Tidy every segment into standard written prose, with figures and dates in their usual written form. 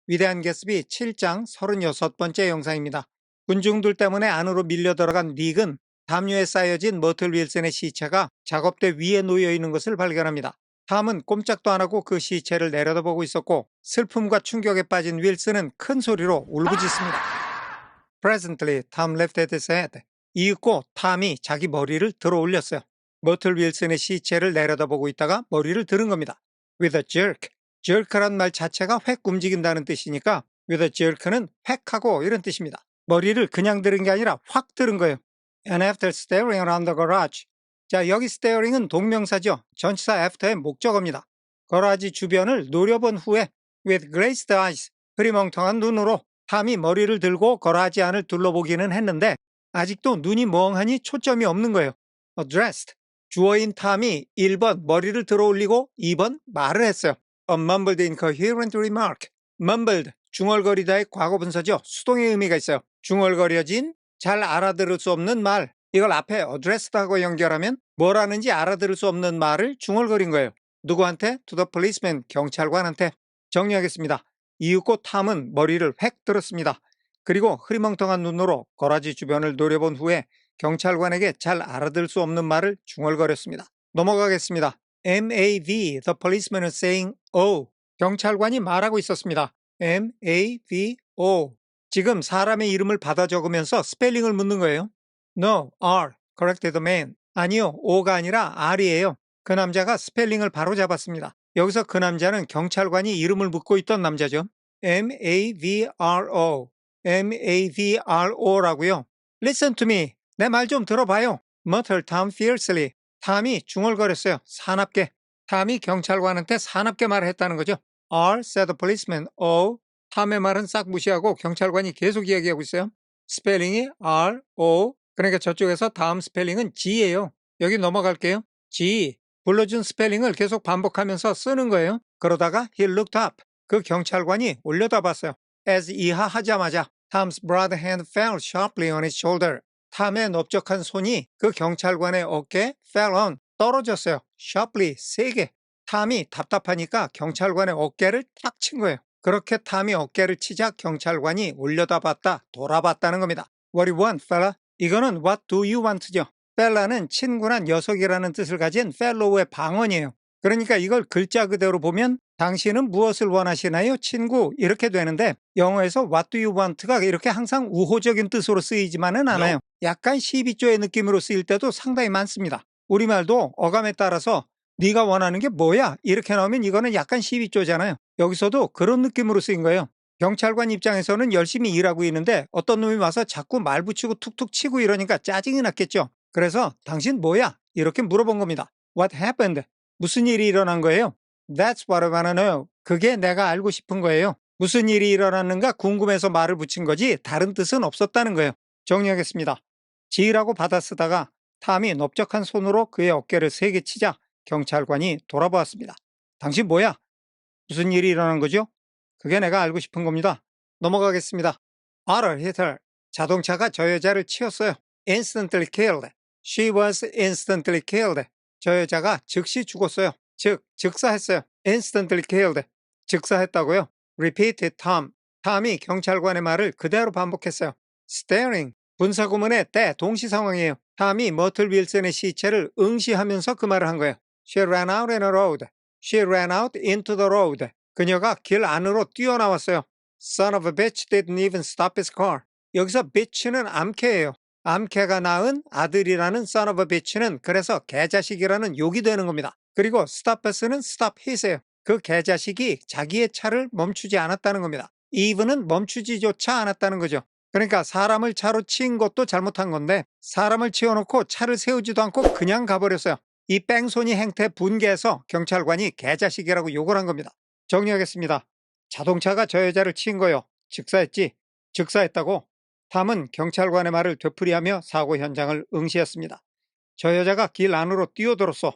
위대한 개츠비 7장 36번째 영상입니다. 군중들 때문에 안으로 밀려 들어간 닉은 담요에 쌓여진 머틀 윌슨의 시체가 작업대 위에 놓여 있는 것을 발견합니다. 탐은 꼼짝도 안 하고 그 시체를 내려다보고 있었고 슬픔과 충격에 빠진 윌슨은 큰 소리로 울부짖습니다. Presently, Tom lifted his head. 이윽고 탐이 자기 머리를 들어 올렸어요. 머틀 윌슨의 시체를 내려다보고 있다가 머리를 들은 겁니다. With a jerk. jerk란 말 자체가 획 움직인다는 뜻이니까 with a jerk는 획 하고 이런 뜻입니다. 머리를 그냥 들은 게 아니라 확 들은 거예요. And after staring around the garage. 자, 여기 staring은 동명사죠. 전치사 after의 목적어입니다. 거라지 주변을 노려본 후에 with glazed eyes. 흐리멍텅한 눈으로 탐이 머리를 들고 거라지 안을 둘러보기는 했는데 아직도 눈이 멍하니 초점이 없는 거예요. Addressed. 주어인 탐이 1번 머리를 들어 올리고 2번 말을 했어요. A mumbled incoherent remark. mumbled, 중얼거리다의 과거분사죠. 수동의 의미가 있어요. 중얼거려진, 잘 알아들을 수 없는 말. 이걸 앞에 addressed하고 연결하면 뭐라는지 알아들을 수 없는 말을 중얼거린 거예요. 누구한테? To the policeman, 경찰관한테. 정리하겠습니다. 이윽고 탐은 머리를 획 들었습니다. 그리고 흐리멍텅한 눈으로 거라지 주변을 노려본 후에 경찰관에게 잘 알아들을 수 없는 말을 중얼거렸습니다. 넘어가겠습니다. MAV, the policeman is saying, oh. 경찰관이 말하고 있었습니다. MAVO. 지금 사람의 이름을 받아 적으면서 스펠링을 묻는 거예요. No, R, corrected the man. 아니요, O가 아니라 R이에요. 그 남자가 스펠링을 바로 잡았습니다. 여기서 그 남자는 경찰관이 이름을 묻고 있던 남자죠. MAVRO. MAVRO라고요. Listen to me. 내 말 좀 들어봐요. muttered Tom fiercely. 탐이 중얼거렸어요. 사납게. 탐이 경찰관한테 사납게 말을 했다는 거죠. R, said the policeman. O. 탐의 말은 싹 무시하고 경찰관이 계속 이야기하고 있어요. 스펠링이 R, O. 그러니까 저쪽에서 다음 스펠링은 G예요. 여기 넘어갈게요. G. 불러준 스펠링을 계속 반복하면서 쓰는 거예요. 그러다가 he looked up. 그 경찰관이 올려다봤어요. as 이하하자마자 Tom's broad hand fell sharply on his shoulder. 탐의 넓적한 손이 그 경찰관의 어깨에 fell on, 떨어졌어요. sharply, 세게. 탐이 답답하니까 경찰관의 어깨를 탁 친 거예요. 그렇게 탐이 어깨를 치자 경찰관이 올려다봤다, 돌아봤다는 겁니다. What do you want, fella? 이거는 what do you want죠. fella는 친구나 녀석이라는 뜻을 가진 fellow의 방언이에요. 그러니까 이걸 글자 그대로 보면 당신은 무엇을 원하시나요? 친구 이렇게 되는데 영어에서 what do you want가 이렇게 항상 우호적인 뜻으로 쓰이지만은 않아요. 약간 시비조의 느낌으로 쓰일 때도 상당히 많습니다. 우리말도 어감에 따라서 네가 원하는 게 뭐야? 이렇게 나오면 이거는 약간 시비조잖아요. 여기서도 그런 느낌으로 쓰인 거예요. 경찰관 입장에서는 열심히 일하고 있는데 어떤 놈이 와서 자꾸 말 붙이고 툭툭 치고 이러니까 짜증이 났겠죠. 그래서 당신 뭐야? 이렇게 물어본 겁니다. What happened? 무슨 일이 일어난 거예요? That's what I wanna know. 그게 내가 알고 싶은 거예요. 무슨 일이 일어났는가 궁금해서 말을 붙인 거지 다른 뜻은 없었다는 거예요. 정리하겠습니다. 지으라고 받아쓰다가 탐이 넓적한 손으로 그의 어깨를 세게 치자 경찰관이 돌아보았습니다. 당신 뭐야? 무슨 일이 일어난 거죠? 그게 내가 알고 싶은 겁니다. 넘어가겠습니다. Otter hit her. 자동차가 저 여자를 치었어요. Instantly killed. She was instantly killed. 저 여자가 즉시 죽었어요. 즉, 즉사했어요. Instantly killed. 즉사했다고요? Repeated Tom. 탐이 경찰관의 말을 그대로 반복했어요. Staring. 분사구문의 때 동시 상황이에요. 탐이 머틀 윌슨의 시체를 응시하면서 그 말을 한 거예요. She ran out in the road. She ran out into the road. 그녀가 길 안으로 뛰어나왔어요. Son of a bitch didn't even stop his car. 여기서 bitch는 암캐예요. 암캐가 낳은 아들이라는 son of a bitch는 그래서 개자식이라는 욕이 되는 겁니다. 그리고 stopus는 stop hit이에요. 그 개자식이 자기의 차를 멈추지 않았다는 겁니다. even은 멈추지조차 않았다는 거죠. 그러니까 사람을 차로 치인 것도 잘못한 건데 사람을 치워놓고 차를 세우지도 않고 그냥 가버렸어요. 이 뺑소니 행태 분개해서 경찰관이 개자식이라고 욕을 한 겁니다. 정리하겠습니다. 자동차가 저 여자를 치인 거요. 즉사했지. 즉사했다고. 탐은 경찰관의 말을 되풀이하며 사고 현장을 응시했습니다. 저 여자가 길 안으로 뛰어들었어.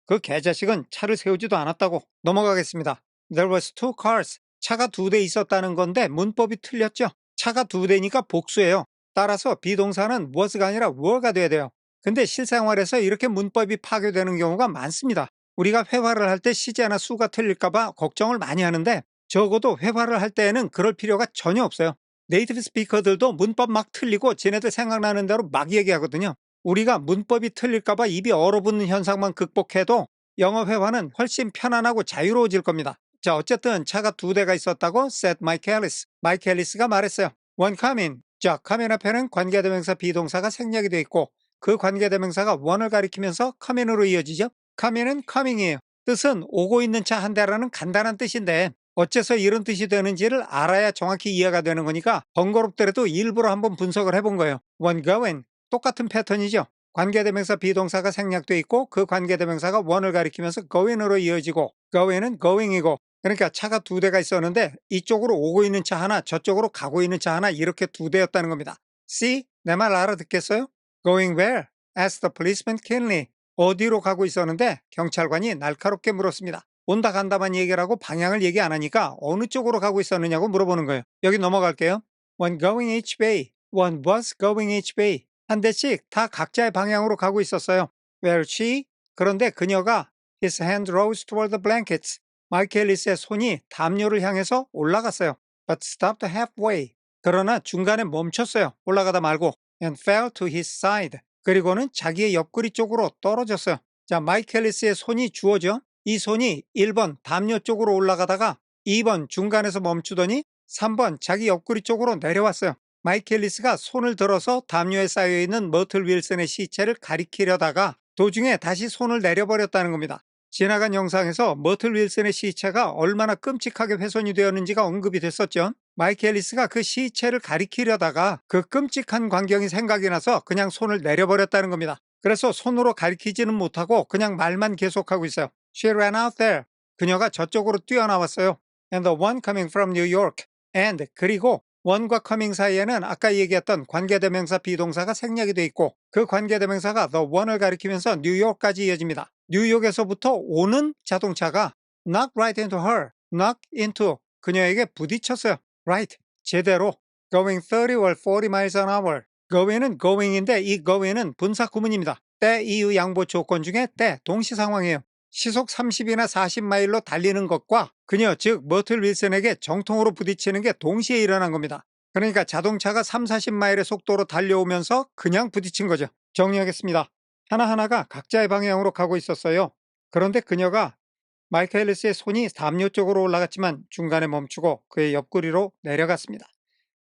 그 개자식은 차를 세우지도 않았다고. 넘어가겠습니다. There was two cars. 차가 2대 있었다는 건데 문법이 틀렸죠. 차가 2대니까 복수예요. 따라서 비동사는 was가 아니라 were가 돼야 돼요. 근데 실생활에서 이렇게 문법이 파괴되는 경우가 많습니다. 우리가 회화를 할 때 시제나 수가 틀릴까봐 걱정을 많이 하는데 적어도 회화를 할 때에는 그럴 필요가 전혀 없어요. 네이티브 스피커들도 문법 막 틀리고 지네들 생각나는 대로 막 얘기하거든요. 우리가 문법이 틀릴까봐 입이 얼어붙는 현상만 극복해도 영어 회화는 훨씬 편안하고 자유로워질 겁니다. 자, 어쨌든 차가 2대가 있었다고 said Mike Ellis. 마이크 앨리스가 말했어요. One coming. 자, coming 앞에는 관계대명사 비동사가 생략이 되어 있고 그 관계대명사가 one을 가리키면서 coming으로 이어지죠. coming은 coming이에요. 뜻은 오고 있는 차 한 대라는 간단한 뜻인데 어째서 이런 뜻이 되는지를 알아야 정확히 이해가 되는 거니까 번거롭더라도 일부러 한번 분석을 해본 거예요. one going. 똑같은 패턴이죠. 관계대명사 비동사가 생략돼 있고 그 관계대명사가 one을 가리키면서 going으로 이어지고 going은 going이고 그러니까 차가 2대가 있었는데 이쪽으로 오고 있는 차 하나 저쪽으로 가고 있는 차 하나 이렇게 2대였다는 겁니다. See? 내 말 알아듣겠어요? Going where? asked the policeman keenly. 어디로 가고 있었는데 경찰관이 날카롭게 물었습니다. 온다 간다만 얘기를 하고 방향을 얘기 안 하니까 어느 쪽으로 가고 있었느냐고 물어보는 거예요. 여기 넘어갈게요. One going each way. One was going each way. 한 대씩 다 각자의 방향으로 가고 있었어요. Where she? 그런데 그녀가 His hand rose toward the blankets. 마이크 앨리스의 손이 담요를 향해서 올라갔어요. But stopped halfway. 그러나 중간에 멈췄어요. 올라가다 말고. And fell to his side. 그리고는 자기의 옆구리 쪽으로 떨어졌어요. 자, 마이크 앨리스의 손이 주어져. 이 손이 1번 담요 쪽으로 올라가다가 2번 중간에서 멈추더니 3번 자기 옆구리 쪽으로 내려왔어요. 마이크 앨리스가 손을 들어서 담요에 쌓여있는 머틀 윌슨의 시체를 가리키려다가 도중에 다시 손을 내려버렸다는 겁니다. 지나간 영상에서 머틀 윌슨의 시체가 얼마나 끔찍하게 훼손이 되었는지가 언급이 됐었죠. 마이크 앨리스가 그 시체를 가리키려다가 그 끔찍한 광경이 생각이 나서 그냥 손을 내려버렸다는 겁니다. 그래서 손으로 가리키지는 못하고 그냥 말만 계속하고 있어요. She ran out there. 그녀가 저쪽으로 뛰어나왔어요. And the one coming from New York. And 그리고 one과 coming 사이에는 아까 얘기했던 관계대명사 비동사가 생략이 돼 있고 그 관계대명사가 the one을 가리키면서 뉴욕까지 이어집니다. 뉴욕에서부터 오는 자동차가 knock right into her. knock into 그녀에게 부딪혔어요. right. 제대로. going 30 or 40 miles an hour. going은 going인데 이 going은 분사 구문입니다. 때 이유 양보 조건 중에 때 동시 상황이에요. 시속 30이나 40마일로 달리는 것과 그녀 즉 머틀 윌슨에게 정통으로 부딪히는 게 동시에 일어난 겁니다. 그러니까 자동차가 3, 40마일의 속도로 달려오면서 그냥 부딪힌 거죠. 정리하겠습니다. 하나하나가 각자의 방향으로 가고 있었어요. 그런데 그녀가 마이크 앨리스의 손이 담요 쪽으로 올라갔지만 중간에 멈추고 그의 옆구리로 내려갔습니다.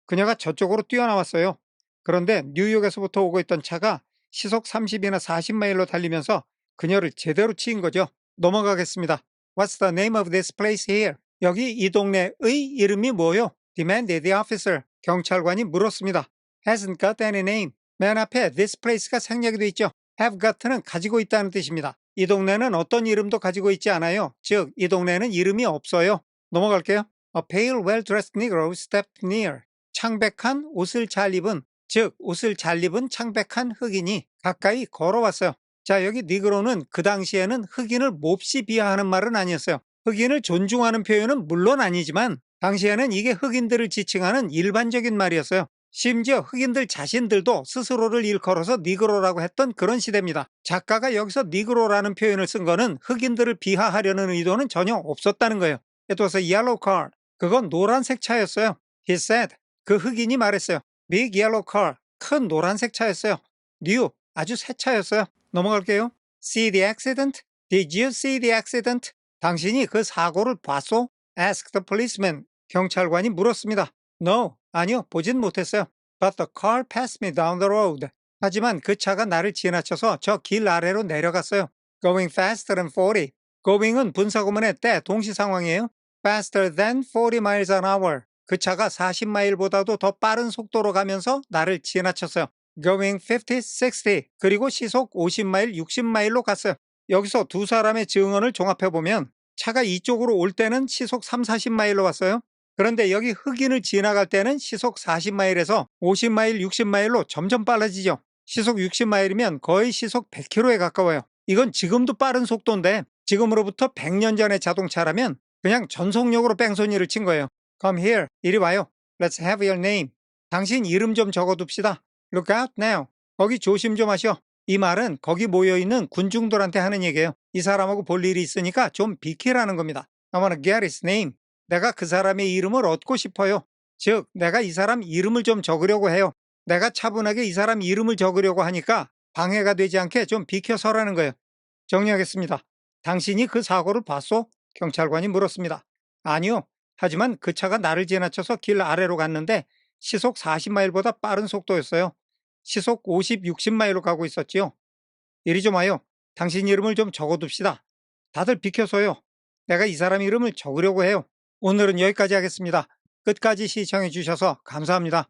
그녀가 저쪽으로 뛰어나왔어요. 그런데 뉴욕에서부터 오고 있던 차가 시속 30이나 40마일로 달리면서 그녀를 제대로 치인 거죠. 넘어가겠습니다. What's the name of this place here? 여기 이 동네의 이름이 뭐요? demanded the officer. 경찰관이 물었습니다. Hasn't got any name. 맨 앞에 this place가 생략이 돼 있죠. have got는 가지고 있다는 뜻입니다. 이 동네는 어떤 이름도 가지고 있지 않아요. 즉, 이 동네는 이름이 없어요. 넘어갈게요. A pale, well-dressed negro stepped near. 창백한 옷을 잘 입은, 즉 옷을 잘 입은 창백한 흑인이 가까이 걸어왔어요. 자, 여기 니그로는 그 당시에는 흑인을 몹시 비하하는 말은 아니었어요. 흑인을 존중하는 표현은 물론 아니지만 당시에는 이게 흑인들을 지칭하는 일반적인 말이었어요. 심지어 흑인들 자신들도 스스로를 일컬어서 니그로라고 했던 그런 시대입니다. 작가가 여기서 니그로라는 표현을 쓴 거는 흑인들을 비하하려는 의도는 전혀 없었다는 거예요. It was a yellow car. 그건 노란색 차였어요. He said. 그 흑인이 말했어요. Big yellow car. 큰 노란색 차였어요. New. 아주 새 차였어요. 넘어갈게요. See the accident? Did you see the accident? 당신이 그 사고를 봤소? Asked the policeman. 경찰관이 물었습니다. No, 아니요, 보진 못했어요. But the car passed me down the road. 하지만 그 차가 나를 지나쳐서 저 길 아래로 내려갔어요. Going faster than 40. Going은 분사구문의 때 동시 상황이에요. Faster than 40 miles an hour. 그 차가 40마일보다도 더 빠른 속도로 가면서 나를 지나쳤어요. Going 50, 60. 그리고 시속 50마일, 60마일로 갔어요. 여기서 두 사람의 증언을 종합해보면 차가 이쪽으로 올 때는 시속 3, 40마일로 왔어요. 그런데 여기 흑인을 지나갈 때는 시속 40마일에서 50마일, 60마일로 점점 빨라지죠. 시속 60마일이면 거의 시속 100km에 가까워요. 이건 지금도 빠른 속도인데 지금으로부터 100년 전의 자동차라면 그냥 전속력으로 뺑소니를 친 거예요. Come here. 이리 와요. Let's have your name. 당신 이름 좀 적어둡시다. Look out now. 거기 조심 좀 하셔. 이 말은 거기 모여있는 군중들한테 하는 얘기예요. 이 사람하고 볼 일이 있으니까 좀 비키라는 겁니다. I wanna get his name. 내가 그 사람의 이름을 얻고 싶어요. 즉, 내가 이 사람 이름을 좀 적으려고 해요. 내가 차분하게 이 사람 이름을 적으려고 하니까 방해가 되지 않게 좀 비켜서라는 거예요. 정리하겠습니다. 당신이 그 사고를 봤소? 경찰관이 물었습니다. 아니요. 하지만 그 차가 나를 지나쳐서 길 아래로 갔는데 시속 40마일보다 빠른 속도였어요. 시속 50, 60마일로 가고 있었지요. 이리 좀 와요. 당신 이름을 좀 적어둡시다. 다들 비켜서요. 내가 이 사람 이름을 적으려고 해요. 오늘은 여기까지 하겠습니다. 끝까지 시청해 주셔서 감사합니다.